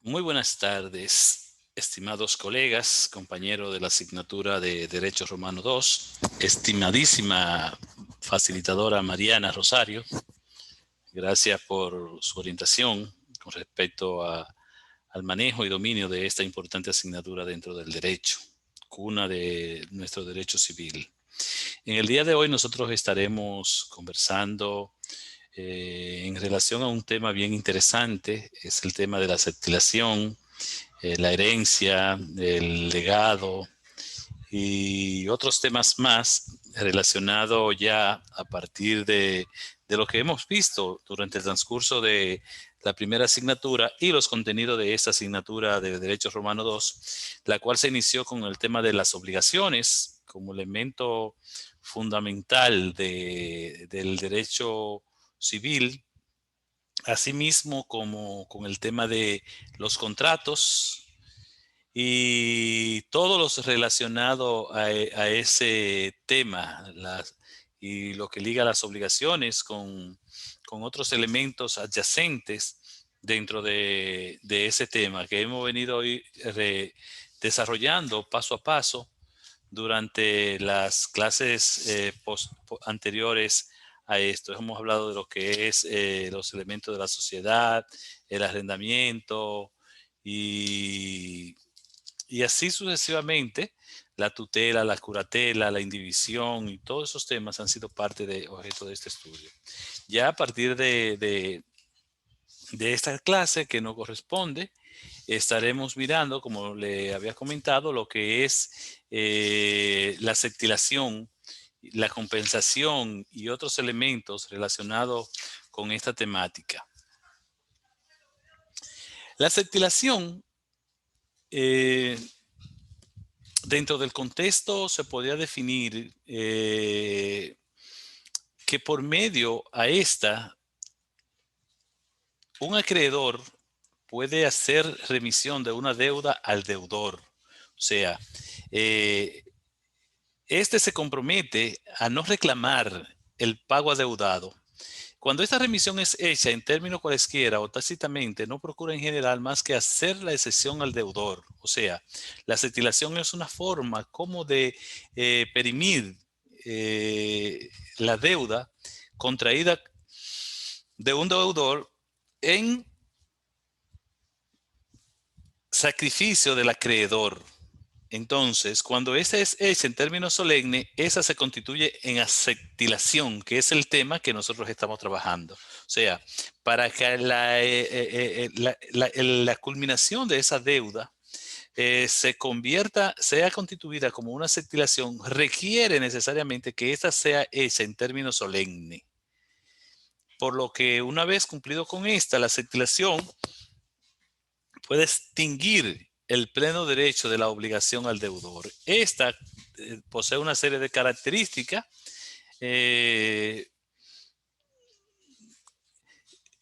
Muy buenas tardes, estimados colegas, compañero de la asignatura de Derecho Romano 2, estimadísima facilitadora Mariana Rosario. Gracias por su orientación con respecto al manejo y dominio de esta importante asignatura dentro del derecho, cuna de nuestro derecho civil. En el día de hoy nosotros estaremos conversando en relación a un tema bien interesante, es el tema de la septilación, la herencia, el legado y otros temas más relacionados ya a partir de lo que hemos visto durante el transcurso de la primera asignatura y los contenidos de esta asignatura de Derecho Romano 2, la cual se inició con el tema de las obligaciones como elemento fundamental del derecho civil, asimismo como con el tema de los contratos y todo lo relacionado a ese tema y lo que liga las obligaciones con otros elementos adyacentes dentro de ese tema que hemos venido hoy desarrollando paso a paso durante las clases anteriores a esto. Hemos hablado de lo que es los elementos de la sociedad, el arrendamiento y y así sucesivamente, la tutela, la curatela, la indivisión y todos esos temas han sido parte de objeto de este estudio. Ya a partir de esta clase que nos corresponde, estaremos mirando, como le había comentado, lo que es la septilación, la compensación y otros elementos relacionados con esta temática. La septilación eh, dentro del contexto se podría definir que por medio a esta, un acreedor puede hacer remisión de una deuda al deudor. O sea, eh, este se compromete a no reclamar el pago adeudado. Cuando esta remisión es hecha en términos cualesquiera o tácitamente, no procura en general más que hacer la excepción al deudor. O sea, la acetilación es una forma como de perimir la deuda contraída de un deudor en sacrificio del acreedor. Entonces, cuando esa es hecha en términos solemnes, esa se constituye en acetilación, que es el tema que nosotros estamos trabajando. O sea, para que la culminación de esa deuda se convierta, sea constituida como una acetilación, requiere necesariamente que esta sea hecha en términos solemnes. Por lo que una vez cumplido con esta, la acetilación puede extinguir el pleno derecho de la obligación al deudor. Esta posee una serie de características eh,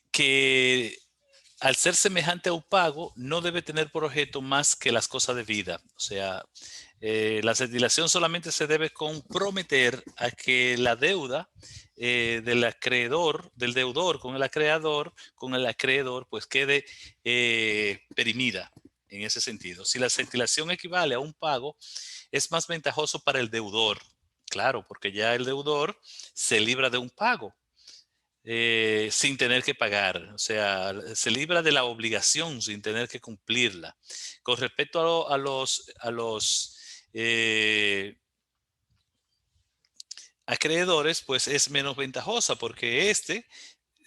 que al ser semejante a un pago no debe tener por objeto más que las cosas de vida. O sea, la acetilación solamente se debe comprometer a que la deuda del acreedor, del deudor con el acreedor, pues quede perimida en ese sentido. Si la acetilación equivale a un pago, es más ventajoso para el deudor, claro, porque ya el deudor se libra de un pago sin tener que pagar, o sea, se libra de la obligación sin tener que cumplirla. Con respecto a los acreedores, pues es menos ventajosa porque este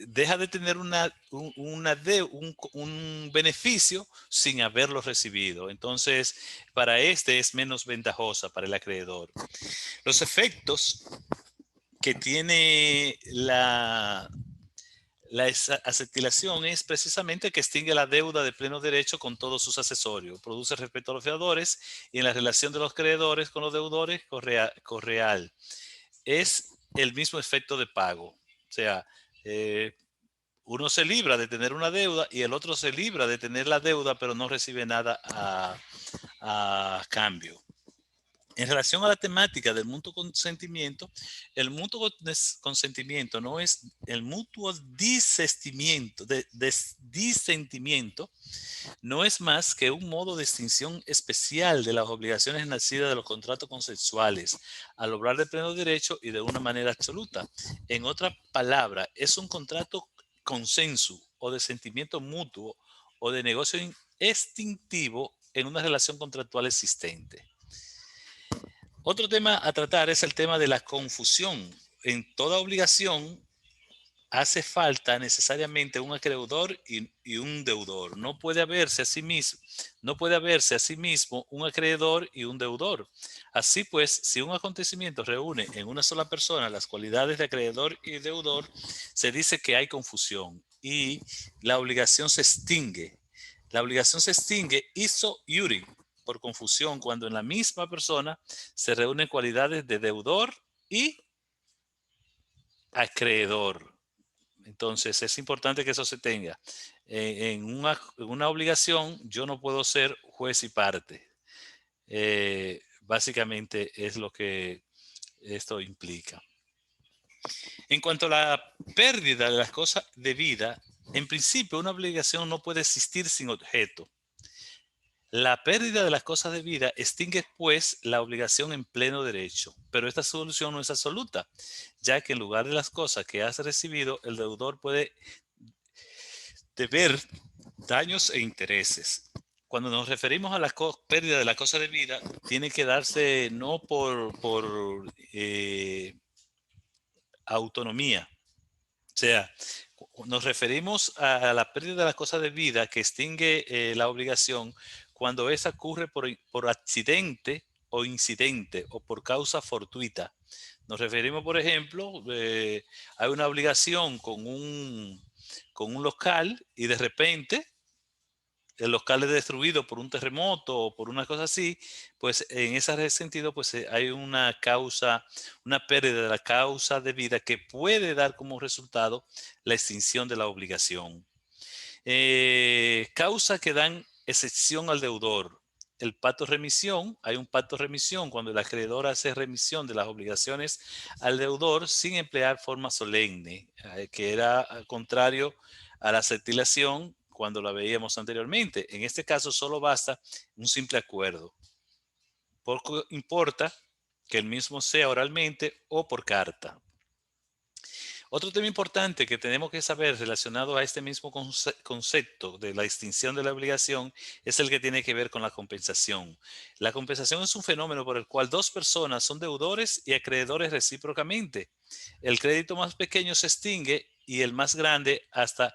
deja de tener un beneficio sin haberlo recibido. Entonces, para este es menos ventajosa para el acreedor. Los efectos que tiene la acetilación es precisamente que extingue la deuda de pleno derecho con todos sus accesorios, produce respeto a los fiadores y en la relación de los acreedores con los deudores correal. Es el mismo efecto de pago. O sea, eh, uno se libra de tener una deuda y el otro se libra de tener la deuda, pero no recibe nada a cambio. En relación a la temática del mutuo consentimiento, el mutuo consentimiento no es el mutuo disentimiento, no es más que un modo de extinción especial de las obligaciones nacidas de los contratos consensuales, al obrar de pleno derecho y de una manera absoluta. En otra palabra, es un contrato consenso o de sentimiento mutuo o de negocio extintivo en una relación contractual existente. Otro tema a tratar es el tema de la confusión. En toda obligación hace falta necesariamente un acreedor y un deudor. No puede haberse a sí mismo un acreedor y un deudor. Así pues, si un acontecimiento reúne en una sola persona las cualidades de acreedor y deudor, se dice que hay confusión y la obligación se extingue. La obligación se extingue ipso iure, por confusión, cuando en la misma persona se reúnen cualidades de deudor y acreedor. Entonces es importante que eso se tenga. En una obligación yo no puedo ser juez y parte. Básicamente es lo que esto implica. En cuanto a la pérdida de las cosas de vida, en principio una obligación no puede existir sin objeto. La pérdida de las cosas de vida extingue, pues, la obligación en pleno derecho, pero esta solución no es absoluta, ya que en lugar de las cosas que has recibido, el deudor puede deber daños e intereses. Cuando nos referimos a la pérdida de la cosa de vida, tiene que darse no por autonomía. O sea, nos referimos a la pérdida de la cosa de vida que extingue la obligación cuando esa ocurre por accidente o incidente o por causa fortuita. Nos referimos, por ejemplo, hay una obligación con un local y de repente el local es destruido por un terremoto o por una cosa así, pues en ese sentido, pues hay una causa, una pérdida de la causa de vida que puede dar como resultado la extinción de la obligación. Causa que dan excepción al deudor. El pacto de remisión, hay un pacto de remisión cuando el acreedor hace remisión de las obligaciones al deudor sin emplear forma solemne, que era contrario a la certilación cuando la veíamos anteriormente. En este caso solo basta un simple acuerdo. Poco importa que el mismo sea oralmente o por carta. Otro tema importante que tenemos que saber relacionado a este mismo concepto de la extinción de la obligación es el que tiene que ver con la compensación. La compensación es un fenómeno por el cual dos personas son deudores y acreedores recíprocamente. El crédito más pequeño se extingue y el más grande hasta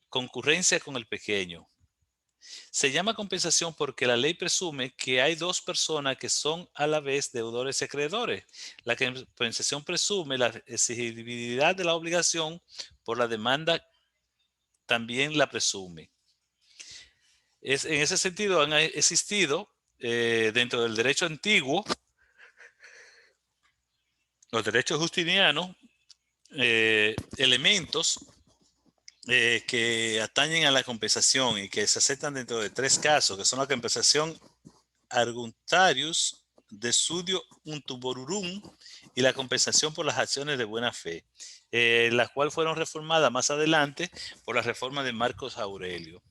concurrencia con el pequeño. Se llama compensación porque la ley presume que hay dos personas que son a la vez deudores y acreedores. La compensación presume la exigibilidad de la obligación por la demanda, también la presume. En ese sentido han existido dentro del derecho antiguo, los derechos justinianos, elementos que atañen a la compensación y que se aceptan dentro de tres casos, que son la compensación arguntarius de sudio untuborurum y la compensación por las acciones de buena fe, las cuales fueron reformadas más adelante por la reforma de Marcos Aurelio.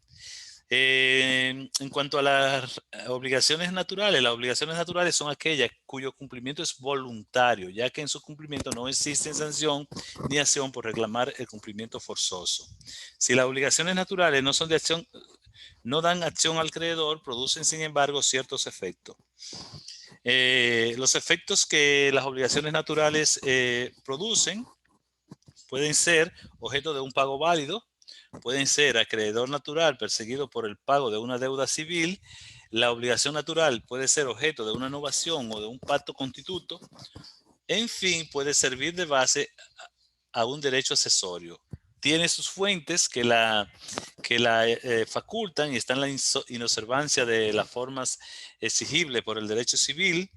En cuanto a las las obligaciones naturales son aquellas cuyo cumplimiento es voluntario, ya que en su cumplimiento no existe sanción ni acción por reclamar el cumplimiento forzoso. Si las obligaciones naturales no son de acción, no dan acción al acreedor, producen sin embargo ciertos efectos. Los efectos que las obligaciones naturales producen pueden ser objeto de un pago válido, pueden ser acreedor natural perseguido por el pago de una deuda civil, la obligación natural puede ser objeto de una innovación o de un pacto constituto, en fin, puede servir de base a un derecho accesorio. Tiene sus fuentes que la facultan y está en la inobservancia de las formas exigibles por el derecho civil,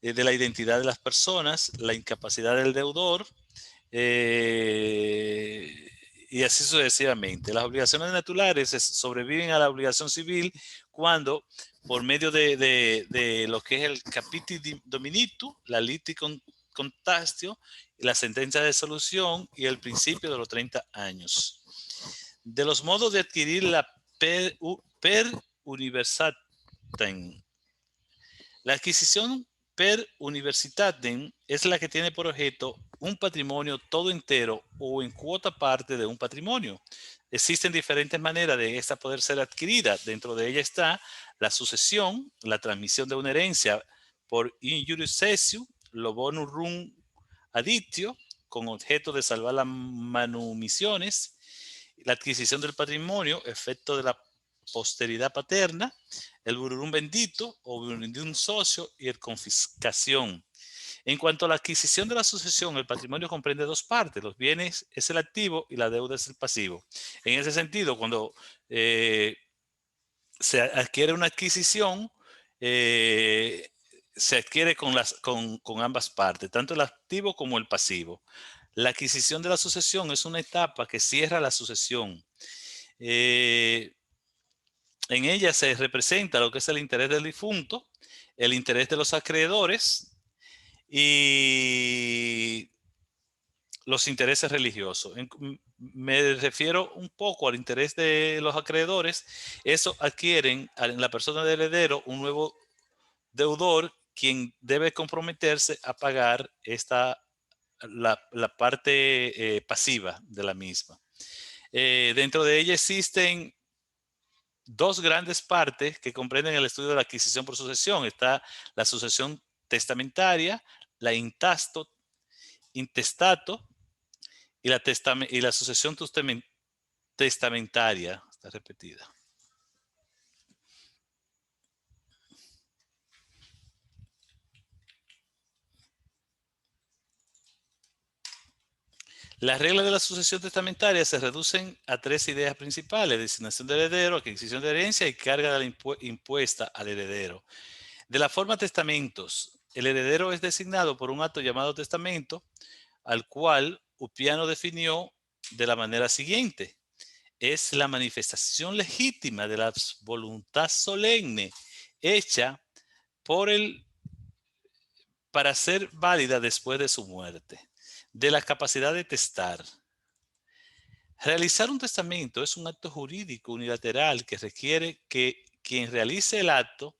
de la identidad de las personas, la incapacidad del deudor, y así sucesivamente. Las obligaciones naturales sobreviven a la obligación civil cuando, por medio de lo que es el capiti dominitu, la liti contastio, la sentencia de solución y el principio de los 30 años. De los modos de adquirir la per universitatem. La adquisición per universitatem es la que tiene por objeto un patrimonio todo entero o en cuota parte de un patrimonio. Existen diferentes maneras de esta poder ser adquirida. Dentro de ella está la sucesión, la transmisión de una herencia por in iuris cessio, lo bonus rum aditio, con objeto de salvar las manumisiones, la adquisición del patrimonio, efecto de la posteridad paterna, el bururum bendito o burundum socio y el confiscación. En cuanto a la adquisición de la sucesión, el patrimonio comprende dos partes. Los bienes es el activo y la deuda es el pasivo. En ese sentido, cuando se adquiere una adquisición, se adquiere con ambas partes, tanto el activo como el pasivo. La adquisición de la sucesión es una etapa que cierra la sucesión. En ella se representa lo que es el interés del difunto, el interés de los acreedores y los intereses religiosos. Me refiero un poco al interés de los acreedores. Eso adquieren en la persona del heredero un nuevo deudor quien debe comprometerse a pagar la parte pasiva de la misma. Dentro de ella existen dos grandes partes que comprenden el estudio de la adquisición por sucesión. Está la sucesión testamentaria, la intestato y la sucesión testamentaria. Está repetida. Las reglas de la sucesión testamentaria se reducen a tres ideas principales: designación del heredero, adquisición de herencia y carga de la impuesta al heredero. De la forma testamentos, el heredero es designado por un acto llamado testamento, al cual Upiano definió de la manera siguiente: es la manifestación legítima de la voluntad solemne hecha por el para ser válida después de su muerte. De la capacidad de testar. Realizar un testamento es un acto jurídico unilateral que requiere que quien realice el acto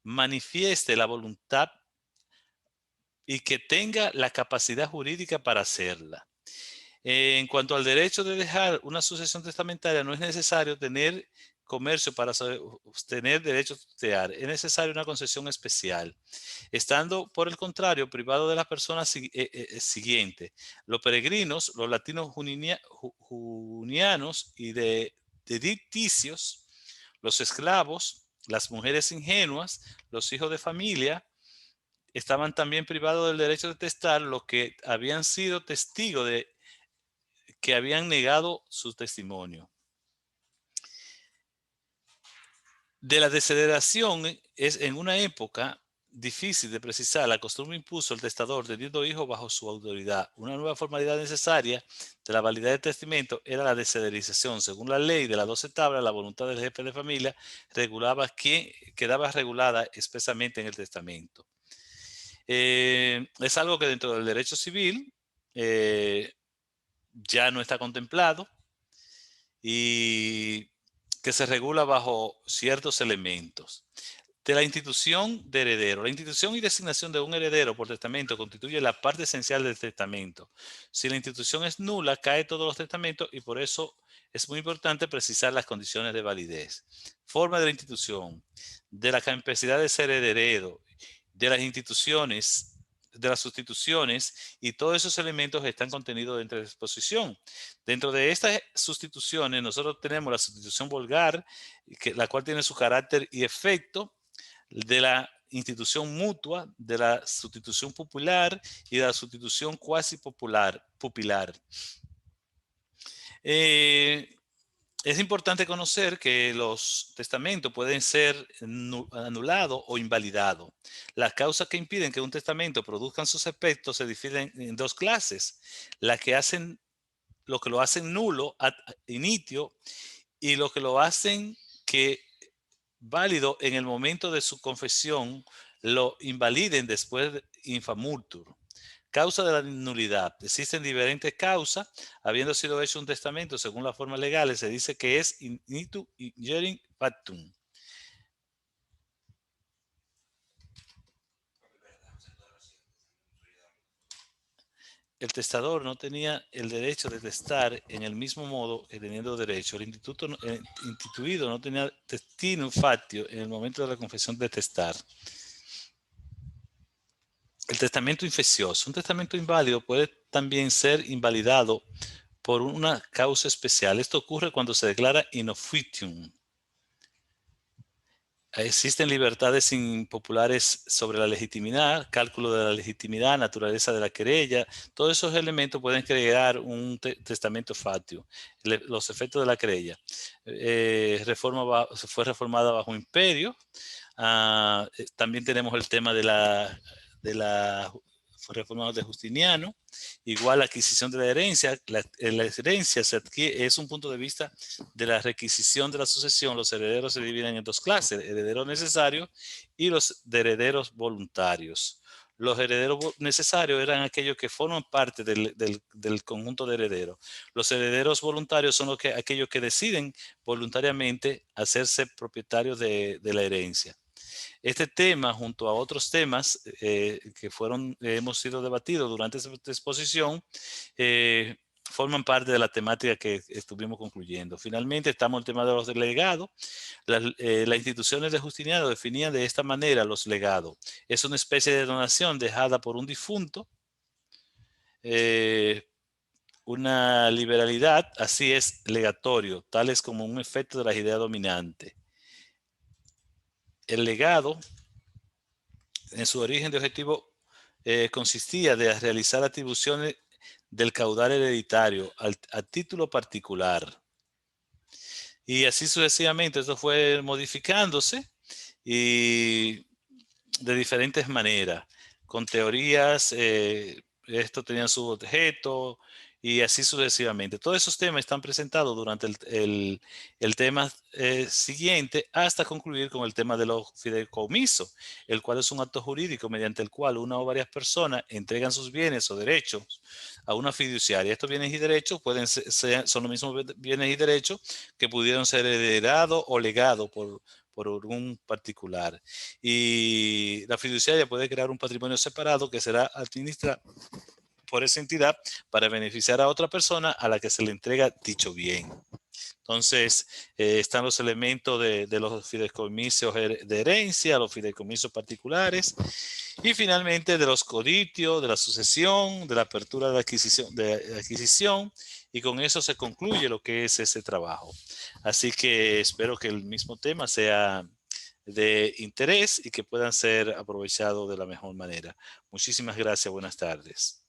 manifieste la voluntad y que tenga la capacidad jurídica para hacerla. En cuanto al derecho de dejar una sucesión testamentaria, no es necesario tener comercio para obtener derecho a tutelar. Es necesaria una concesión especial, estando por el contrario privado de las personas siguientes: los peregrinos, los latinos junianos y dediticios, los esclavos, las mujeres ingenuas, los hijos de familia. Estaban también privados del derecho de testar los que habían sido testigos de que habían negado su testimonio. De la desheredación es en una época difícil de precisar. La costumbre impuso al testador teniendo hijos bajo su autoridad. Una nueva formalidad necesaria de la validez del testamento era la desheredización. Según la ley de las 12 tablas, la voluntad del jefe de familia regulaba quién quedaba regulada expresamente en el testamento. Es algo que dentro del derecho civil ya no está contemplado y que se regula bajo ciertos elementos. De la institución de heredero. La institución y designación de un heredero por testamento constituye la parte esencial del testamento. Si la institución es nula, cae todos los testamentos y por eso es muy importante precisar las condiciones de validez. Forma de la institución. De la capacidad de ser heredero. De las instituciones, de las sustituciones, y todos esos elementos están contenidos dentro de la exposición. Dentro de estas sustituciones nosotros tenemos la sustitución vulgar, la cual tiene su carácter y efecto, de la institución mutua, de la sustitución popular y de la sustitución cuasi pupilar. Es importante conocer que los testamentos pueden ser anulados o invalidados. Las causas que impiden que un testamento produzca sus efectos se dividen en dos clases: las que hacen lo que lo hacen nulo ad initio y lo que lo hacen que válido en el momento de su confesión lo invaliden después de infamultur. Causa de la nulidad. Existen diferentes causas. Habiendo sido hecho un testamento según las formas legales, se dice que es initu ingerim factum. El testador no tenía el derecho de testar en el mismo modo que teniendo derecho. El instituido no tenía testinum factio en el momento de la confesión de testar. El testamento infeccioso. Un testamento inválido puede también ser invalidado por una causa especial. Esto ocurre cuando se declara in officium. Existen libertades impopulares sobre la legitimidad, cálculo de la legitimidad, naturaleza de la querella. Todos esos elementos pueden crear un testamento factio. Los efectos de la querella. Fue reformada bajo imperio. También tenemos el tema de la reforma de Justiniano. Igual la adquisición de la herencia. La herencia se adquiere, es un punto de vista de la requisición de la sucesión. Los herederos se dividen en dos clases: herederos necesarios y los herederos voluntarios. Los herederos necesarios eran aquellos que forman parte del conjunto de herederos. Los herederos voluntarios son aquellos que deciden voluntariamente hacerse propietarios de la herencia. Este tema, junto a otros temas que hemos sido debatidos durante esta exposición, forman parte de la temática que estuvimos concluyendo. Finalmente, estamos en el tema de los legados. Las instituciones de Justiniano definían de esta manera los legados. Es una especie de donación dejada por un difunto, una liberalidad, así es, legatorio, tales como un efecto de las ideas dominantes. El legado, en su origen de objetivo, consistía de realizar atribuciones del caudal hereditario a título particular. Y así sucesivamente, esto fue modificándose y de diferentes maneras, con teorías, esto tenía su objeto y así sucesivamente. Todos esos temas están presentados durante el tema siguiente hasta concluir con el tema de los fideicomisos, el cual es un acto jurídico mediante el cual una o varias personas entregan sus bienes o derechos a una fiduciaria. Estos bienes y derechos son los mismos bienes y derechos que pudieron ser heredados o legados por un particular. Y la fiduciaria puede crear un patrimonio separado que será administrado por esa entidad para beneficiar a otra persona a la que se le entrega dicho bien. Entonces, están los elementos de los fideicomisos de herencia, los fideicomisos particulares y finalmente de los coditios, de la sucesión, de la apertura de adquisición, y con eso se concluye lo que es ese trabajo. Así que espero que el mismo tema sea de interés y que puedan ser aprovechados de la mejor manera. Muchísimas gracias. Buenas tardes.